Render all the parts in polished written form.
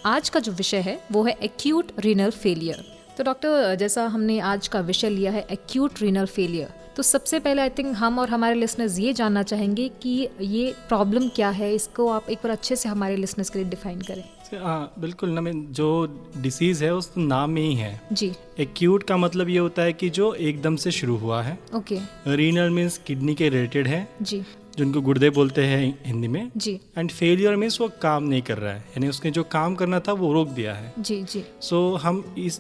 आज का जो विषय है वो है एक्यूट रीनल फेलियर। तो डॉक्टर, जैसा हमने आज का विषय लिया है एक्यूट रीनल फेलियर, तो सबसे पहले आई थिंक हम और हमारे लिसनर्स ये जानना चाहेंगे कि ये प्रॉब्लम क्या है, इसको आप एक बार अच्छे से हमारे लिसनर्स के लिए डिफाइन करें। हाँ बिल्कुल ना, जो डिसीज़ है उस नाम में ही है जी। एक्यूट का मतलब ये होता है कि जो एकदम से शुरू हुआ है। ओके। रीनल मीन्स किडनी के रिलेटेड है, जी जिनको गुर्दे बोलते हैं हिंदी में। जी एंड फेलियर मीन्स वो काम नहीं कर रहा है, यानी उसने जो काम करना था वो रोक दिया है। जी जी सो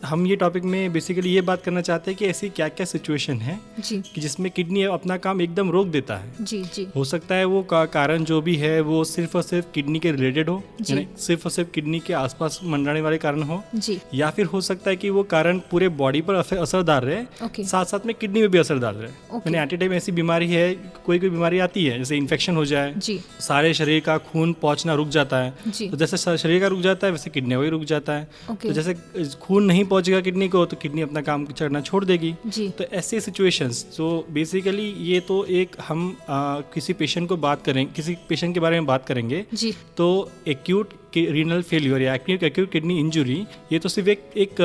हम ये टॉपिक में बेसिकली ये बात करना चाहते हैं कि ऐसी क्या क्या सिचुएशन है जी कि जिसमें किडनी अपना काम एकदम रोक देता है। जी जी हो सकता है वो कारण जो भी है वो सिर्फ और सिर्फ किडनी के रिलेटेड हो, यानी सिर्फ और सिर्फ किडनी के आसपास मंडराने वाले कारण हो, जी। या फिर हो सकता है कि वो कारण पूरे बॉडी पर असरदार रहे, ओके। साथ साथ में किडनी में भी असरदार रहे। ओके। यानी एट ए टाइम ऐसी बीमारी है, कोई बीमारी आती है जैसे इन्फेक्शन हो जाए, जी सारे शरीर का खून पहुंचना रुक जाता है। जी। तो जैसे शरीर का रुक जाता है वैसे किडनी भी रुक जाता है। ओके। तो जैसे खून नहीं पहुंचेगा किडनी को तो किडनी अपना काम करना छोड़ देगी। जी। तो ऐसे सिचुएशंस, तो बेसिकली ये तो एक हम किसी पेशेंट को बात करें, किसी पेशेंट के बारे में बात करेंगे जी। तो एक्यूट रीनल फेलियर या एक्यूट किडनी इंजरी ये तो सिर्फ एक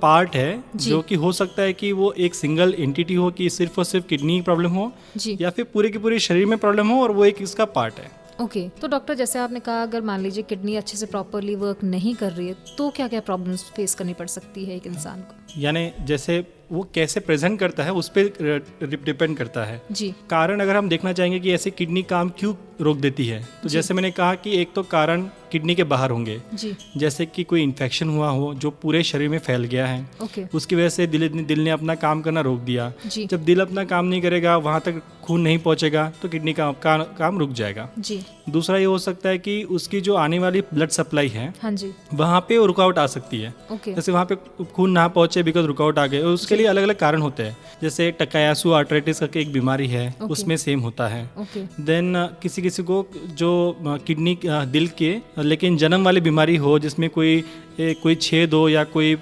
पार्ट है जो कि हो सकता है कि वो एक सिंगल एंटिटी हो, कि सिर्फ और सिर्फ किडनी प्रॉब्लम हो जी। या फिर पूरे के पूरे शरीर में प्रॉब्लम हो और वो एक इसका पार्ट है। ओके। तो डॉक्टर, जैसे आपने कहा अगर मान लीजिए किडनी अच्छे से प्रॉपरली वर्क नहीं कर रही है तो क्या क्या प्रॉब्लम्स फेस करनी पड़ सकती है एक इंसान को? यानी जैसे वो कैसे प्रेजेंट करता है उस पर डिपेंड करता है। जी। कारण अगर हम देखना चाहेंगे कि ऐसे किडनी काम क्यों रोक देती है, तो जैसे मैंने कहा कि एक तो कारण किडनी के बाहर होंगे, जी। जैसे कि कोई इन्फेक्शन हुआ हो जो पूरे शरीर में फैल गया है, ओके। उसकी वजह से दिल ने अपना काम करना रोक दिया। जी। जब दिल अपना काम नहीं करेगा, वहाँ तक खून नहीं पहुँचेगा तो किडनी का काम रुक जाएगा। जी। दूसरा ये हो सकता है कि उसकी जो आने वाली ब्लड सप्लाई है हाँ जी। वहाँ पे रुकावट आ सकती है। ओके। जैसे वहाँ पे खून ना पहुँचे बिकॉज रुकावट आ गए, उसके लिए अलग अलग कारण होते हैं। जैसे टकायासु आर्थराइटिस करके एक बीमारी है, उसमें सेम होता है। ओके। देन किसी किसी को जो किडनी दिल के लेकिन जन्म वाली बीमारी हो, जिसमें कोई छेद हो या कोई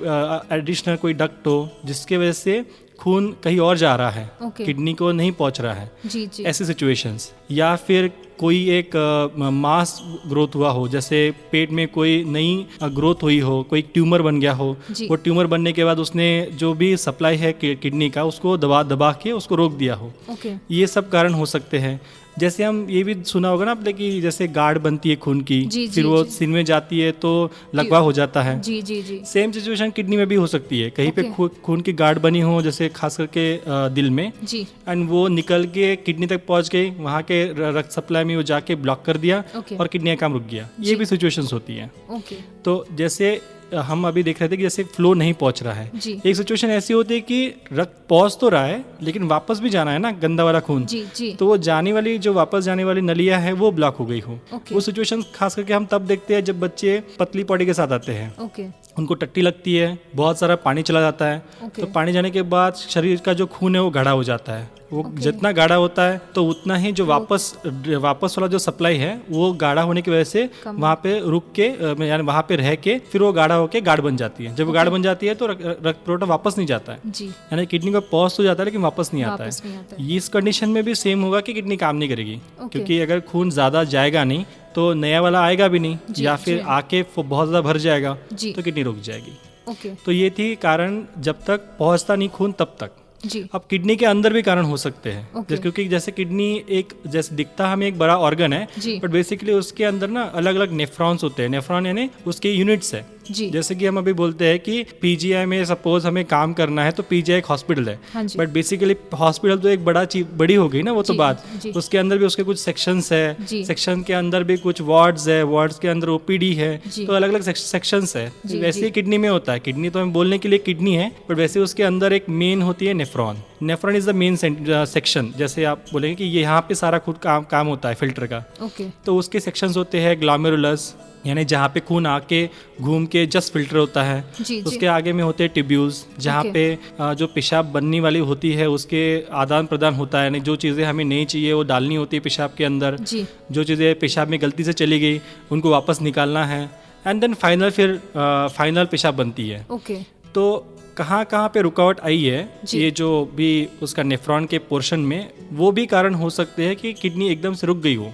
एडिशनल कोई डक्ट हो जिसके वजह से खून कहीं और जा रहा है, ओके। किडनी को नहीं पहुंच रहा है। जी जी। ऐसी सिचुएशंस, या फिर कोई एक मास ग्रोथ हुआ हो, जैसे पेट में कोई नई ग्रोथ हुई हो, कोई ट्यूमर बन गया हो, वो ट्यूमर बनने के बाद उसने जो भी सप्लाई है किडनी का उसको दबा के उसको रोक दिया हो। ओके। ये सब कारण हो सकते हैं। जैसे हम ये भी सुना होगा ना आपने कि जैसे गाढ़ बनती है खून की, फिर वो सीने में जाती है तो लकवा हो जाता है। जी जी जी। सेम सिचुएशन किडनी में भी हो सकती है, कहीं पे खून की गाढ़ बनी हो जैसे खास करके दिल में, जी। एंड वो निकल के किडनी तक पहुंच गई, वहाँ के रक्त सप्लाई में वो जाके ब्लॉक कर दिया और किडनी का काम रुक गया। ये भी सिचुएशंस होती है। ओके। तो जैसे हम अभी देख रहे थे कि जैसे फ्लो नहीं पहुंच रहा है, एक सिचुएशन ऐसी होती है कि रक्त पहुंच तो रहा है लेकिन वापस भी जाना है ना, गंदा वाला खून। जी जी। तो वो जाने वाली जो वापस जाने वाली नलियां है वो ब्लॉक हो गई हो। वो सिचुएशन खास करके हम तब देखते हैं जब बच्चे पतली बॉडी के साथ आते हैं। उनको टट्टी लगती है, बहुत सारा पानी चला जाता है। तो पानी जाने के बाद शरीर का जो खून है वो गाढ़ा हो जाता है। वो जितना गाढ़ा होता है तो उतना ही जो वापस वाला जो सप्लाई है वो गाढ़ा होने की वजह से वहाँ पे रुक के यानी वहाँ पे रह के फिर वो गाढ़ा होके गाढ़ बन जाती है। जब वो गाढ़ बन जाती है तो रक्त पुरवठा वापस नहीं जाता है, यानी किडनी का पहुंच तो जाता है लेकिन वापस नहीं आता है। इस कंडीशन में भी सेम होगा कि किडनी काम नहीं करेगी, क्योंकि अगर खून ज्यादा जाएगा नहीं तो नया वाला आएगा भी नहीं, या फिर आके बहुत ज्यादा भर जाएगा तो किडनी रुक जाएगी। तो ये थी कारण, जब तक पहुंचता नहीं खून तब तक। अब किडनी के अंदर भी कारण हो सकते हैं, क्योंकि जैसे किडनी एक जैसे दिखता हमें एक बड़ा ऑर्गन है, बट बेसिकली उसके अंदर ना अलग अलग नेफ्रॉन्स होते हैं। नेफ्रॉन यानी उसके यूनिट्स है। जैसे कि हम अभी बोलते हैं कि पीजीआई में सपोज हमें काम करना है तो पीजीआई एक हॉस्पिटल है, बट बेसिकली हॉस्पिटल तो एक बड़ी हो गई ना वो तो बात। उसके अंदर भी उसके कुछ सेक्शंस है, सेक्शन के अंदर भी कुछ वार्ड्स है, वार्ड्स के अंदर ओपीडी है, तो अलग अलग सेक्शंस है। वैसे ही किडनी में होता है। किडनी तो हम बोलने के लिए किडनी है, बट वैसे उसके अंदर एक मेन होती है nephron. Nephron is the main section. जैसे आप बोलेंगे कि ये यहाँ पे सारा खुद काम होता है फिल्टर का, तो उसके सेक्शंस होते हैं ग्लोमेरुलस, यानी जहाँ पे खून आके घूम के जस्ट फिल्टर होता है। उसके आगे में होते हैं ट्यूब्यूल्स, जहाँ पे जो पेशाब बनने वाली होती है उसके आदान प्रदान होता है, यानी जो चीज़ें हमें नहीं चाहिए वो डालनी होती है पेशाब के अंदर। जो चीज़ें पेशाब में गलती से चली गई उनको वापस निकालना है, एंड देन फाइनल पेशाब बनती है। तो कहाँ पे रुकावट आई है, ये जो भी उसका नेफ्रॉन के पोर्शन में, वो भी कारण हो सकते हैं कि किडनी एकदम से रुक गई हो।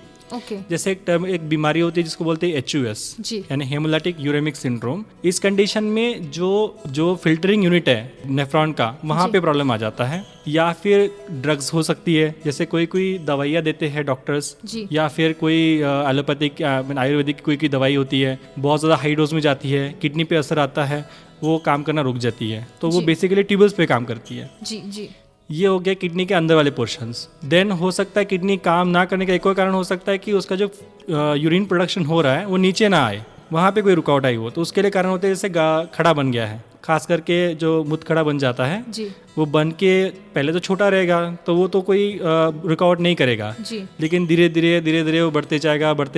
जैसे एक बीमारी होती है जिसको बोलते हैं HUS, यानी हेमोलाइटिक यूरेमिक सिंड्रोम। इस कंडीशन में जो फिल्टरिंग यूनिट है नेफ्रॉन का, वहाँ पे प्रॉब्लम आ जाता है। या फिर ड्रग्स हो सकती है, जैसे कोई दवाइयाँ देते हैं डॉक्टर्स, या फिर कोई एलोपैथिक आयुर्वेदिक कोई दवाई होती है, बहुत ज़्यादा हाई डोज में जाती है, किडनी पे असर आता है, वो काम करना रुक जाती है, तो वो बेसिकली ट्यूबल्स पे काम करती है। जी। ये हो गया किडनी के अंदर वाले पोर्शंस। देन हो सकता है किडनी काम ना करने का एक और कारण हो सकता है कि उसका जो यूरिन प्रोडक्शन हो रहा है वो नीचे ना आए, वहाँ पे कोई रुकावट आई हो, तो उसके लिए कारण होते हैं जैसे खड़ा बन गया है, खास करके जो मुतखड़ा बन जाता है जी। वो बन के पहले तो छोटा रहेगा तो वो तो कोई रुकावट नहीं करेगा जी। लेकिन धीरे धीरे वो बढ़ते जाएगा और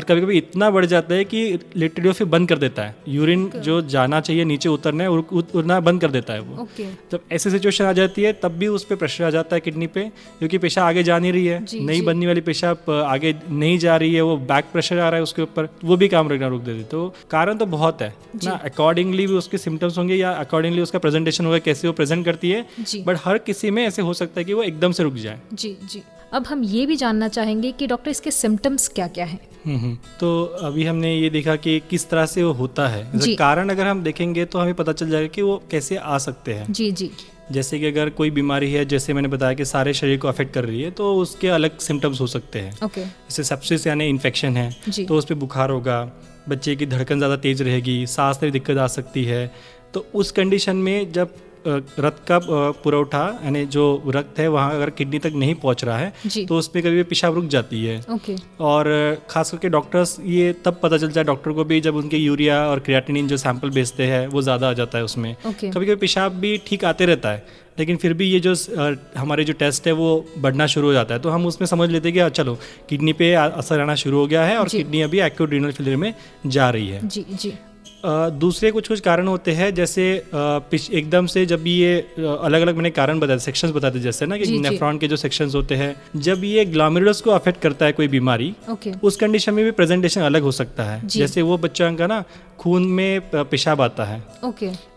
कभी कभी इतना बढ़ जाता है कि लिटरली फिर बंद कर देता है, यूरिन जो जाना चाहिए नीचे उतरना बंद कर देता है वो। जब ऐसी सिचुएशन आ जाती है तब भी उस पर प्रेशर आ जाता है किडनी पे, क्योंकि पेशाब आगे जा नहीं रही है, नहीं बनने वाली पेशाब आगे नहीं जा रही है, वो बैक प्रेशर आ रहा है उसके ऊपर, वो भी काम रखना रुक देती है। तो कारण तो बहुत है ना, अकॉर्डिंगली उसके सिम्टम्स होंगे या अकॉर्डिंगली उसका प्रेजेंटेशन होगा, कैसे वो प्रेजेंट करती है, बट हर किसी में ऐसे हो सकता है कि वो एकदम से रुक जाए। जी। अब हम ये भी जानना चाहेंगे कि डॉक्टर इसके सिम्टम्स क्या क्या हैं। तो अभी हमने ये देखा कि किस तरह से वो होता है, कारण अगर हम देखेंगे तो हमें पता चल जाएगा कि वो कैसे आ सकते हैं। जी। जैसे कि अगर कोई बीमारी है, जैसे मैंने बताया कि सारे शरीर को अफेक्ट कर रही है, तो उसके अलग सिम्टम्स हो सकते हैं। जैसे सेप्सिस यानी इन्फेक्शन है तो उस पर बुखार होगा, बच्चे की धड़कन ज़्यादा तेज रहेगी, सांस में दिक्कत आ सकती है। तो उस कंडीशन में जब रक्त का पुरवठा यानी जो रक्त है वहाँ अगर किडनी तक नहीं पहुँच रहा है तो उसमें कभी पेशाब रुक जाती है। और खास करके डॉक्टर्स ये तब पता चलता है डॉक्टर को भी जब उनके यूरिया और क्रिएटिनिन जो सैंपल भेजते हैं वो ज़्यादा आ जाता है उसमें। कभी कभी पेशाब भी ठीक आते रहता है, लेकिन फिर भी ये जो हमारे जो टेस्ट है वो बढ़ना शुरू हो जाता है, तो हम उसमें समझ लेते हैं कि चलो किडनी पे असर आना शुरू हो गया है और किडनी अभी एक्यूट रीनल फेलियर में जा रही है। जी। दूसरे कुछ कारण होते हैं, जैसे एकदम से जब ये अलग अलग मैंने कारण बताए, सेक्शंस बताते जैसे ना कि नेफ्रॉन के जो सेक्शंस होते हैं, जब ये ग्लोमेरुलस को अफेक्ट करता है कोई बीमारी, उस कंडीशन में भी प्रेजेंटेशन अलग हो सकता है। जैसे वो बच्चा का ना खून में पेशाब आता है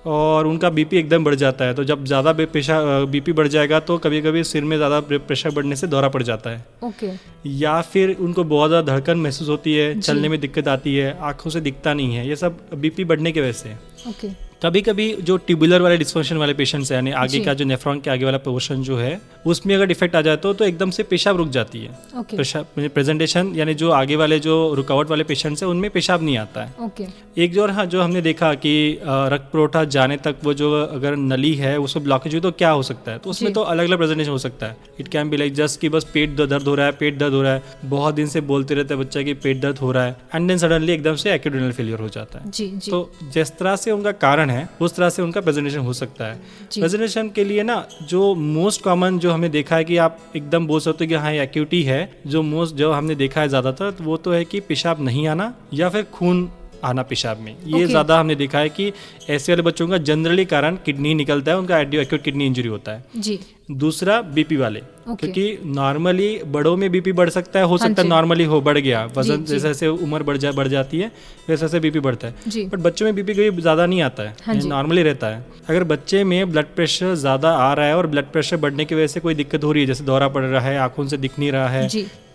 और उनका बीपी एकदम बढ़ जाता है, तो जब ज़्यादा बीपी बढ़ जाएगा तो कभी कभी सिर में ज़्यादा प्रेशर बढ़ने से दौरा पड़ जाता है। या फिर उनको बहुत ज़्यादा धड़कन महसूस होती है, चलने में दिक्कत आती है, आँखों से दिखता नहीं है, ये सब बीपी बढ़ने की वजह से। कभी कभी जो ट्यूबुलर वाले डिस्फंक्शन वाले पेशेंट्स हैं, यानी आगे का जो नेफ्रॉन के आगे वाला पोर्शन जो है उसमें अगर डिफेक्ट आ जाए तो एकदम से पेशाब रुक जाती है। प्रेजेंटेशन यानी जो आगे वाले जो रुकावट वाले पेशेंट्स हैं उनमें पेशाब नहीं आता है। एक जो हमने देखा कि रक्त पुरवठा जाने तक वो जो अगर नली है उसमें ब्लॉकेज हुई तो क्या हो सकता है, तो उसमें तो अलग अलग प्रेजेंटेशन हो सकता है। It can be like just कि बस पेट दर्द हो रहा है, बहुत दिन से बोलते रहते हैं बच्चा कि पेट दर्द हो रहा है, एंड देन सडनली एकदम से एक्यूट रीनल फेलियर हो जाता है। तो जिस तरह से उनका कारण है उस तरह से उनका प्रेजेंटेशन हो सकता है। प्रेजेंटेशन के लिए ना जो मोस्ट कॉमन जो हमने देखा है कि आप एकदम बोल सकते हो कि हाँ एक्यूटी है, जो हमने देखा है ज्यादातर वो तो है कि पेशाब नहीं आना या फिर खून आना पेशाब में। ये ज्यादा हमने देखा है कि ऐसे वाले बच्चों का जनरली कारण किडनी निकलता है, उनका एक्यूट किडनी इंजरी होता है। जी। दूसरा बीपी वाले, क्योंकि नॉर्मली बड़ों में बीपी बढ़ सकता है, हो सकता है नॉर्मली हो बढ़ गया, वजन जैसे जैसे उम्र बढ़ जाती है वैसे वैसे बीपी बढ़ता है, बट बच्चों में बीपी कभी ज्यादा नहीं आता है, नॉर्मली रहता है। अगर बच्चे में ब्लड प्रेशर ज्यादा आ रहा है और ब्लड प्रेशर बढ़ने की वजह से कोई दिक्कत हो रही है, जैसे दौरा पड़ रहा है, आंखों से दिख नहीं रहा है,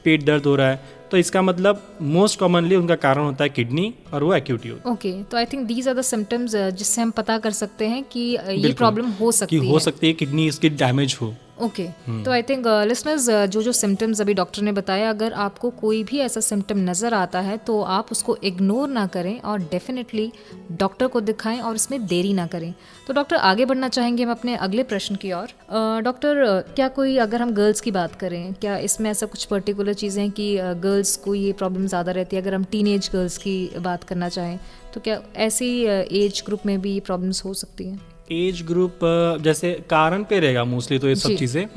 पेट दर्द हो रहा है, तो इसका मतलब मोस्ट कॉमनली उनका कारण होता है किडनी और वो एक्यूटी होता है। ओके, तो I think these are the symptoms जिससे हम पता कर सकते हैं कि ये प्रॉब्लम हो सकती है किडनी इसकी डैमेज हो। ओके, तो आई थिंक लिसनर्स जो सिम्टम्स अभी डॉक्टर ने बताया, अगर आपको कोई भी ऐसा सिम्टम नज़र आता है तो आप उसको इग्नोर ना करें और डेफिनेटली डॉक्टर को दिखाएं और इसमें देरी ना करें। तो डॉक्टर आगे बढ़ना चाहेंगे हम अपने अगले प्रश्न की ओर। डॉक्टर, क्या कोई, अगर हम गर्ल्स की बात करें, क्या इसमें ऐसा कुछ पर्टिकुलर चीज़ें हैं कि गर्ल्स को ये प्रॉब्लम ज़्यादा रहती है? अगर हम टीनेज गर्ल्स की बात करना चाहें तो क्या ऐसी एज ग्रुप में भी प्रॉब्लम्स हो सकती हैं? एज ग्रुप जैसे कारण पे रहेगा मोस्टली तो ये सब चीज़ें,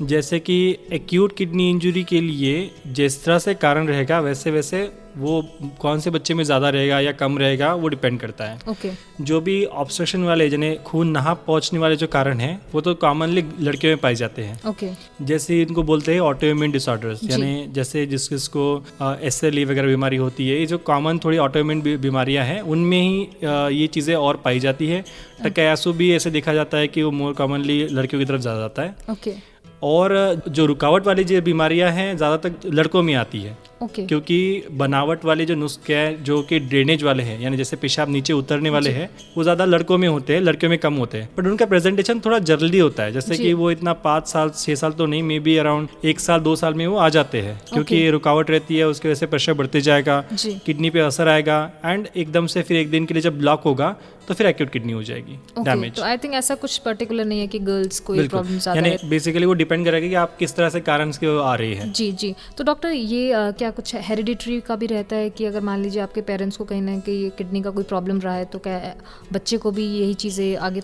जैसे कि एक्यूट किडनी इंजरी के लिए जिस तरह से कारण रहेगा वैसे वैसे वो कौन से बच्चे में ज़्यादा रहेगा या कम रहेगा वो डिपेंड करता है। जो भी ऑब्स्ट्रक्शन वाले जिन्हें खून ना पहुंचने वाले जो कारण हैं वो तो कॉमनली लड़कियों में पाए जाते हैं। जैसे इनको बोलते हैं ऑटोइम्यून डिसऑर्डर्स, यानी जैसे जिसको SLE वगैरह बीमारी होती है, ये जो कॉमन थोड़ी ऑटोइम्यून बीमारियां हैं उनमें ही ये चीज़ें और पाई जाती है। टकायासु भी ऐसे देखा जाता है कि वो मोर कॉमनली लड़कियों की तरफ ज़्यादा जाता है। और जो रुकावट वाली जो बीमारियां हैं ज़्यादातर लड़कों में आती है। क्योंकि बनावट वाले जो नुस्खे हैं जो कि ड्रेनेज वाले हैं, यानी जैसे पेशाब नीचे उतरने वाले हैं, वो ज़्यादा लड़कों में होते हैं, लड़कियों में कम होते हैं। बट उनका प्रेजेंटेशन थोड़ा जल्दी होता है, जैसे कि वो इतना 5 साल 6 साल तो नहीं, मे बी अराउंड 1 साल 2 साल में वो आ जाते हैं। क्योंकि रुकावट रहती है, उसकी वजह से प्रेशर बढ़ते जाएगा, किडनी पे असर आएगा, एंड एकदम से फिर एक दिन के लिए जब ब्लॉक होगा तो फिर एक्यूट किडनी हो जाएगी डैमेज। तो आई थिंक ऐसा कुछ पर्टिकुलर नहीं है कि गर्ल्स को ये प्रॉब्लम ज़्यादा है, यानी बेसिकली वो डिपेंड करेगा कि आप किस तरह से कारण से आ रही है। जी। तो डॉक्टर ये क्या कुछ हेरिडिटरी का भी रहता है कि अगर मान लीजिए आपके पेरेंट्स को कहीं ना कहीं किडनी का कोई प्रॉब्लम रहा है तो क्या बच्चे को भी यही चीज़ें आगे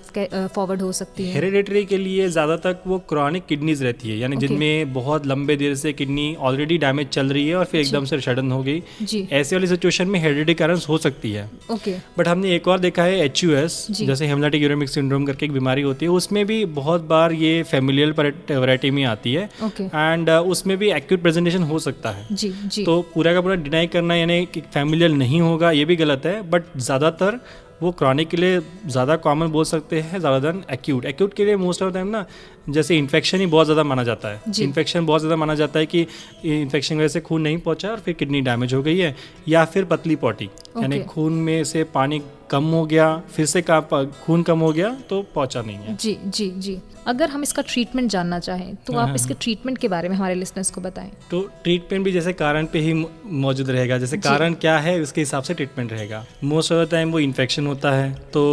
फॉरवर्ड हो सकती है? हेरिडिटरी के लिए ज़्यादातर वो क्रॉनिक किडनीज रहती है, यानी जिनमें बहुत लंबे देर से किडनी ऑलरेडी डैमेज चल रही है और फिर एकदम से सडन हो गई, ऐसे वाली सिचुएशन में हेरिडिटरी कारण हो सकती है। बट हमने एक और देखा है HUS, जैसे हेमोलाइटिक यूरेमिक सिंड्रोम करके एक बीमारी होती है, उसमें भी बहुत बार ये फैमिलियल वैरायटी में आती है, एंड उसमें भी एक्यूट प्रेजेंटेशन हो सकता है। तो पूरा का पूरा डिनाई करना यानी कि फैमिलियल नहीं होगा ये भी गलत है, बट ज़्यादातर वो क्रॉनिक के लिए ज़्यादा कॉमन बोल सकते हैं ज़्यादा देन एक्यूट। एक्यूट के लिए मोस्ट ऑफ टाइम ना जैसे इन्फेक्शन ही बहुत ज़्यादा माना जाता है, इन्फेक्शन बहुत ज़्यादा माना जाता है कि इन्फेक्शन की वजह से खून नहीं पहुंचा और फिर किडनी डैमेज हो गई है, या फिर पतली पॉटी, यानी खून में से पानी कम हो गया, फिर से खून कम हो गया तो पहुंचा नहीं है। जी। अगर हम इसका ट्रीटमेंट जानना चाहें तो आप इसके ट्रीटमेंट के बारे में हमारे लिसनर्स को बताएं। तो ट्रीटमेंट भी जैसे कारण पे ही मौजूद रहेगा, जैसे कारण क्या है उसके हिसाब से ट्रीटमेंट रहेगा। मोस्ट ऑफ द टाइम वो इन्फेक्शन होता है तो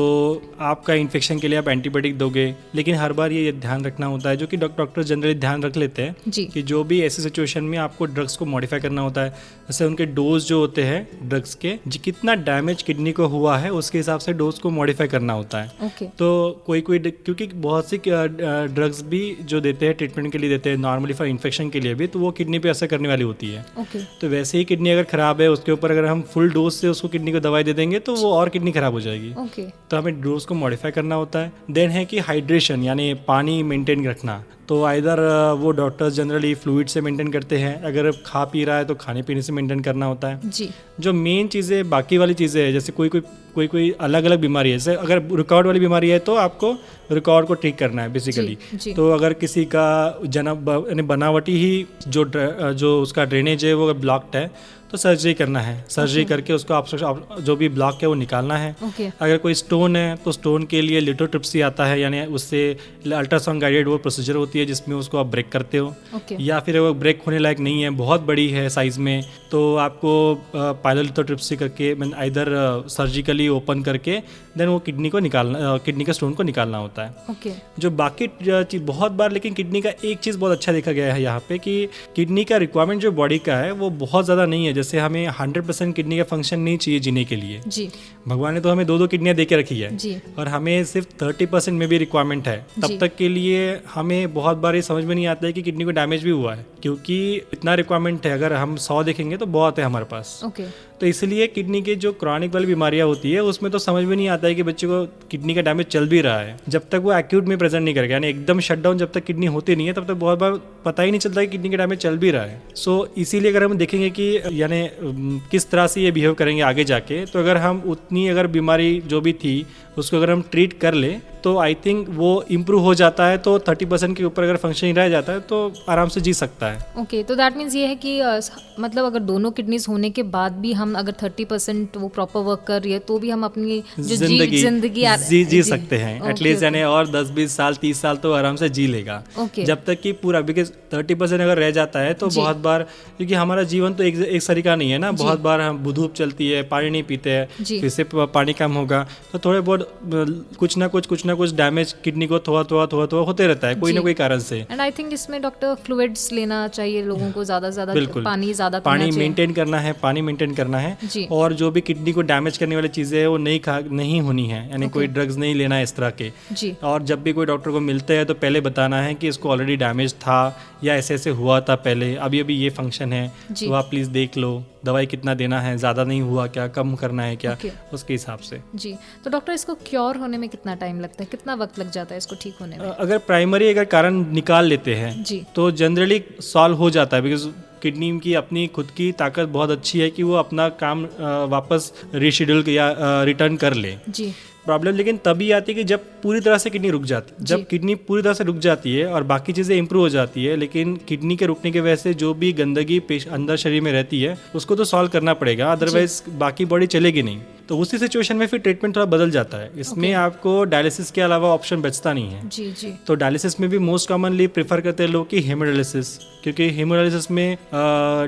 आपका इन्फेक्शन के लिए आप एंटीबायोटिक दोगे, लेकिन हर बार ये ध्यान रखना होता है, जो कि डॉक्टर जनरली ध्यान रख लेते हैं कि जो भी ऐसी सिचुएशन में आपको ड्रग्स को मॉडिफाई करना होता है, जैसे उनके डोज जो होते हैं ड्रग्स के, कितना डैमेज किडनी को हुआ है उसके हिसाब से डोज को मॉडिफाई करना होता है। तो कोई क्योंकि बहुत सी ड्रग्स भी जो देते हैं ट्रीटमेंट के लिए देते हैं नॉर्मली फॉर इन्फेक्शन के लिए भी, तो वो किडनी पे असर करने वाली होती है। तो वैसे ही किडनी अगर खराब है उसके ऊपर अगर हम फुल डोज से उसको किडनी को दवाई दे देंगे तो वो और किडनी खराब हो जाएगी। तो हमें डोज को मॉडिफाई करना होता है। देन है कि हाइड्रेशन, यानी पानी मेंटेन रखना। तो आइदर वो डॉक्टर्स जनरली फ्लूइड से मेंटेन करते हैं, अगर खा पी रहा है तो खाने पीने से मेंटेन करना होता है। जो मेन चीज़ें बाकी वाली चीज़ें हैं, जैसे कोई अलग अलग बीमारी है, जैसे अगर रुकावट वाली बीमारी है तो आपको रुकावट को ठीक करना है बेसिकली। तो अगर किसी का यानी बनावटी ही जो उसका ड्रेनेज है वो ब्लॉक्ड है तो सर्जरी करना है। सर्जरी करके उसको आप जो भी ब्लॉक है वो निकालना है। अगर कोई स्टोन है तो स्टोन के लिए लिथोट्रिप्सी आता है, यानी उससे अल्ट्रासाउंड गाइडेड वो प्रोसीजर होती है जिसमें उसको आप ब्रेक करते हो। या फिर वो ब्रेक होने लायक नहीं है, बहुत बड़ी है साइज में, तो आपको पायलोलिथोट्रिप्सी करके आइदर सर्जिकली ओपन करके देन वो किडनी का स्टोन को निकालना होता है। जो बाकी चीज बहुत बार, लेकिन किडनी का एक चीज़ बहुत अच्छा देखा गया है यहाँ पे कि किडनी का रिक्वायरमेंट जो बॉडी का है वो बहुत ज़्यादा नहीं है। जैसे हमें 100% किडनी का फंक्शन नहीं चाहिए जीने के लिए, भगवान ने तो हमें 2-2 किडनियां दे के रखी है, और हमें सिर्फ 30% में भी रिक्वायरमेंट है। तब तक के लिए हमें बहुत बार ये समझ में नहीं आता है कि किडनी को डैमेज भी हुआ है, क्योंकि इतना रिक्वायरमेंट है। अगर हम 100 देखेंगे तो बहुत है हमारे पास। तो इसलिए किडनी के जो क्रॉनिक वाली बीमारियां होती है उसमें तो समझ में नहीं आता है कि बच्चे को किडनी का डैमेज चल भी रहा है, जब तक वो एक्यूट में प्रेजेंट नहीं करेगा, यानी एकदम शटडाउन जब तक किडनी होती नहीं है तब तक बहुत बार पता ही नहीं चलता कि किडनी का डैमेज चल भी रहा है। सो इसीलिए अगर हम देखेंगे कि यानी किस तरह से ये बिहेव करेंगे आगे जाके, तो अगर हम उतनी अगर बीमारी जो भी थी उसको अगर हम ट्रीट कर ले तो आई थिंक वो इम्प्रूव हो जाता है। तो 30% के ऊपर अगर फंक्शन रह जाता है तो आराम से जी सकता है। तो दैट मीन्स ये है कि मतलब अगर दोनों किडनीज होने के बाद भी हम अगर 30% वो प्रॉपर वर्क कर रही है तो भी हम अपनी जो जिंदगी जी सकते हैं एटलीस्ट, यानी और 10-20 साल 30 साल तो आराम से जी लेगा। जब तक कि पूरा, बिकॉज 30% अगर रह जाता है तो बहुत बार, क्योंकि हमारा जीवन तो एक सरी का नहीं है ना, बहुत बार हम धूप चलती है, पानी नहीं पीते हैं, फिर से पानी कम होगा तो थोड़े बहुत कुछ ना कुछ डैमेज किडनी को थोड़ा होते रहता है कोई ना कोई कारण से। एंड आई थिंक इसमें डॉक्टर फ्लूइड्स लेना चाहिए लोगों को, ज्यादा पानी मेंटेन करना है, और जो भी किडनी को डैमेज करने वाली चीजें है वो नहीं होनी है, यानी कोई ड्रग्स नहीं लेना है इस तरह के। और जब भी कोई डॉक्टर को मिलते हैं तो पहले बताना है कि इसको ऑलरेडी डैमेज था या ऐसे हुआ था पहले, अभी ये फंक्शन है तो आप प्लीज देख लो, दवाई कितना देना है, ज़्यादा नहीं हुआ क्या, कम करना है क्या, उसके हिसाब से। जी, तो डॉक्टर इसको क्योर होने में कितना टाइम लगता है, कितना वक्त लग जाता है इसको ठीक होने में? अगर प्राइमरी कारण निकाल लेते हैं तो जनरली सॉल्व हो जाता है, बिकॉज किडनी की अपनी खुद की ताकत बहुत अच्छी है कि वो अपना काम वापस रीशेड्यूल या रिटर्न कर ले। प्रॉब्लम लेकिन तभी आती है कि जब पूरी तरह से किडनी रुक जाती है। जब किडनी पूरी तरह से रुक जाती है और बाकी चीज़ें इंप्रूव हो जाती है, लेकिन किडनी के रुकने की वजह से जो भी गंदगी अंदर शरीर में रहती है उसको तो सॉल्व करना पड़ेगा, अदरवाइज बाकी बॉडी चलेगी नहीं। तो उसी सिचुएशन में फिर ट्रीटमेंट थोड़ा बदल जाता है। इसमें आपको डायलिसिस के अलावा ऑप्शन बचता नहीं है। जी जी। तो डायलिसिस में भी मोस्ट कॉमनली प्रेफर करते हैं लोग कि हेमोडायलिसिस, क्योंकि हेमोडायलिसिस में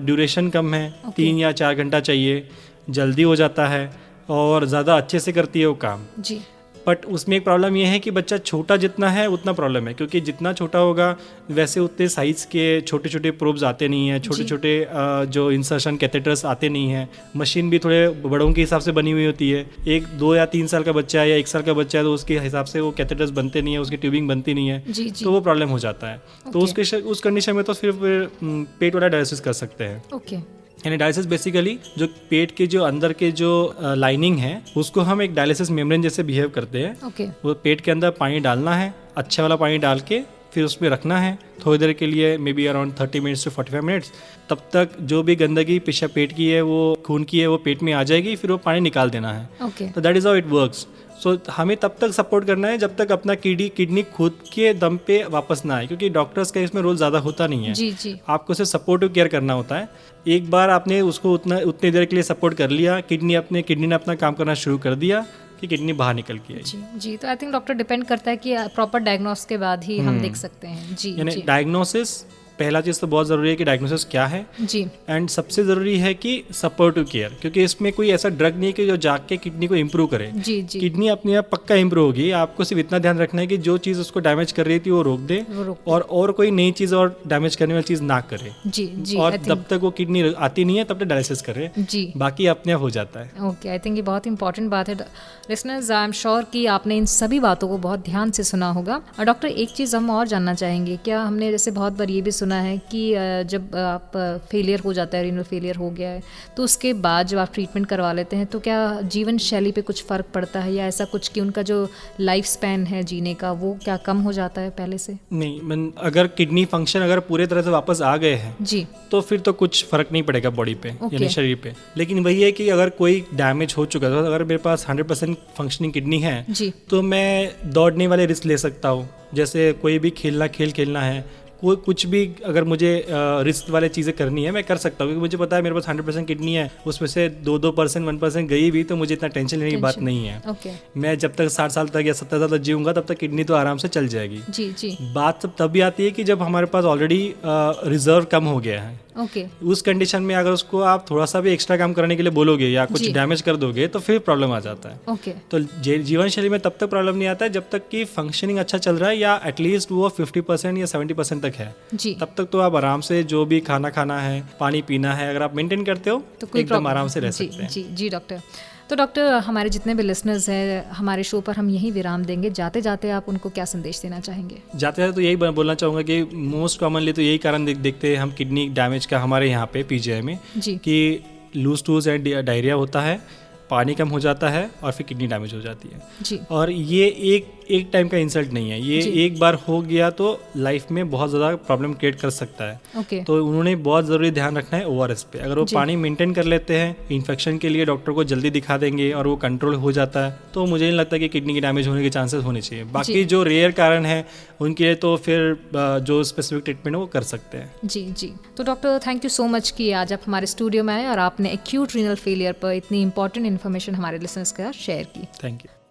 ड्यूरेशन कम है, 3 या 4 घंटा चाहिए, जल्दी हो जाता है और ज़्यादा अच्छे से करती है वो काम जी। बट उसमें एक प्रॉब्लम ये है कि बच्चा छोटा जितना है उतना प्रॉब्लम है, क्योंकि जितना छोटा होगा वैसे उतने साइज़ के छोटे छोटे प्रोब्स आते नहीं हैं, छोटे छोटे जो इंसर्शन कैथेटर्स आते नहीं हैं। मशीन भी थोड़े बड़ों के हिसाब से बनी हुई होती है। 1, 2 या 3 साल का बच्चा है या 1 साल का बच्चा है तो उसके हिसाब से वो कैथेटर्स बनते नहीं है, उसकी ट्यूबिंग बनती नहीं है, तो वो प्रॉब्लम हो जाता है। तो उस कंडीशन में तो फिर पेट वाला डायलिसिस कर सकते हैं। ओके। यानी डायलिसिस बेसिकली जो पेट के जो अंदर के जो लाइनिंग है उसको हम एक डायलिसिस मेम्ब्रेन जैसे बिहेव करते हैं। वो पेट के अंदर पानी डालना है, अच्छा वाला पानी डाल के फिर उसमें रखना है थोड़ी देर के लिए, maybe around 30 minutes to 45 minutes. तब तक जो भी गंदगी पेशाब पेट की है, वो खून की है, वो पेट में आ जाएगी, फिर वो पानी निकाल देना है। तो that is how it works. So हमें तब तक सपोर्ट करना है जब तक अपना किडनी खुद के दम पे वापस ना आए, क्योंकि डॉक्टर्स का इसमें रोल ज़्यादा होता नहीं है। जी जी। आपको सिर्फ सपोर्टिव केयर करना होता है। एक बार आपने उसको उतनी देर के लिए सपोर्ट कर लिया, किडनी ने अपना काम करना शुरू कर दिया कि किडनी बाहर निकल के आई। जी जी। तो आई थिंक डॉक्टर डिपेंड करता है कि प्रॉपर डायग्नोस के बाद ही हम देख सकते हैं। जी। यानी डायग्नोसिस पहला चीज़ तो बहुत ज़रूरी है कि डायग्नोसिस क्या है जी। एंड सबसे ज़रूरी है कि सपोर्टिव केयर, क्योंकि इसमें कोई ऐसा ड्रग नहीं है कि जो जाके किडनी को इम्प्रूव करे। जी जी। किडनी अपने आप पक्का इम्प्रूव होगी। आपको सिर्फ इतना ध्यान रखना है कि जो चीज़ उसको डैमेज कर रही थी वो रोक दे और कोई नई चीज़ और डैमेज करने वाली चीज़ ना करे। जी जी। और जब तक वो किडनी आती नहीं है तब तक डायलिसिस करे जी, बाकी अपने आप हो जाता है। ओके, आई थिंक ये बहुत इंपॉर्टेंट बात है। लिसनर्स, आई एम श्योर कि आपने इन सभी बातों को बहुत ध्यान से सुना होगा। और डॉक्टर, एक चीज़ हम और जानना चाहेंगे, क्या हमने जैसे बहुत बार ये भी सुना है कि जब आप फेलियर हो जाता है, रीनल फेलियर हो गया है, तो उसके बाद जब आप ट्रीटमेंट करवा लेते हैं तो क्या जीवन शैली पे कुछ फ़र्क पड़ता है या ऐसा कुछ कि उनका जो लाइफ स्पैन है जीने का वो क्या कम हो जाता है पहले से? नहीं, अगर किडनी फंक्शन अगर पूरे तरह से वापस आ गए हैं जी तो फिर तो कुछ फर्क नहीं पड़ेगा बॉडी पे यानी शरीर पे। लेकिन वही है कि अगर कोई डैमेज हो चुका है, अगर मेरे पास 100% फंक्शनिंग किडनी है जी, तो मैं दौड़ने वाले रिस्क ले सकता हूँ। जैसे कोई भी खेल खेलना है, कोई कुछ भी अगर मुझे रिस्क वाले चीज़ें करनी है मैं कर सकता हूँ, क्योंकि मुझे पता है मेरे पास 100% किडनी है, उसमें से 2% 1% गई भी तो मुझे इतना टेंशन लेने की बात नहीं है। मैं जब तक 60 साल तक या 70 साल तक जीऊँगा तब तक किडनी तो आराम से चल जाएगी। जी जी। बात तब भी आती है कि जब हमारे पास ऑलरेडी रिजर्व कम हो गया है। उस कंडीशन में अगर उसको आप थोड़ा सा भी एक्स्ट्रा काम करने के लिए बोलोगे या कुछ डैमेज कर दोगे तो फिर प्रॉब्लम आ जाता है। तो जीवन शैली में तब तक प्रॉब्लम नहीं आता है जब तक कि फंक्शनिंग अच्छा चल रहा है या एटलीस्ट वो 50% या 70% तक है। तब तक तो आप आराम से जो भी खाना है, पानी पीना है, अगर आप मेंटेन करते हो तो एकदम आराम से रह सकते हैं। जी जी डॉक्टर। तो डॉक्टर, हमारे जितने भी लिसनर्स हैं, हमारे शो पर हम यही विराम देंगे। जाते जाते आप उनको क्या संदेश देना चाहेंगे? जाते जाते तो यही बोलना चाहूँगा कि मोस्ट कॉमनली तो यही कारण देखते हैं हम किडनी डैमेज का हमारे यहाँ पे पीजीआई में जी, कि लूज टूज एंड डायरिया होता है, पानी कम हो जाता है और फिर किडनी डैमेज हो जाती है जी। और ये एक टाइम का इंसल्ट नहीं है, ये एक बार हो गया तो लाइफ में बहुत ज़्यादा प्रॉब्लम क्रिएट कर सकता है। तो उन्होंने बहुत ज़रूरी ध्यान रखना है ओआरएस पे। अगर वो पानी मेंटेन कर लेते हैं, इन्फेक्शन के लिए डॉक्टर को जल्दी दिखा देंगे और वो कंट्रोल हो जाता है तो मुझे नहीं लगता कि किडनी की डैमेज होने के चांसेस होने चाहिए। बाकी जो रेयर कारण है उनके लिए तो फिर जो स्पेसिफिक ट्रीटमेंट है वो कर सकते हैं। जी जी। तो doctor, thank you so much कि आज आप हमारे स्टूडियो में आए और आपने एक्यूट रीनल फेलियर पर इतनी इंपॉर्टेंट इन्फॉर्मेशन हमारे लिसनर्स के साथ शेयर की। Thank you.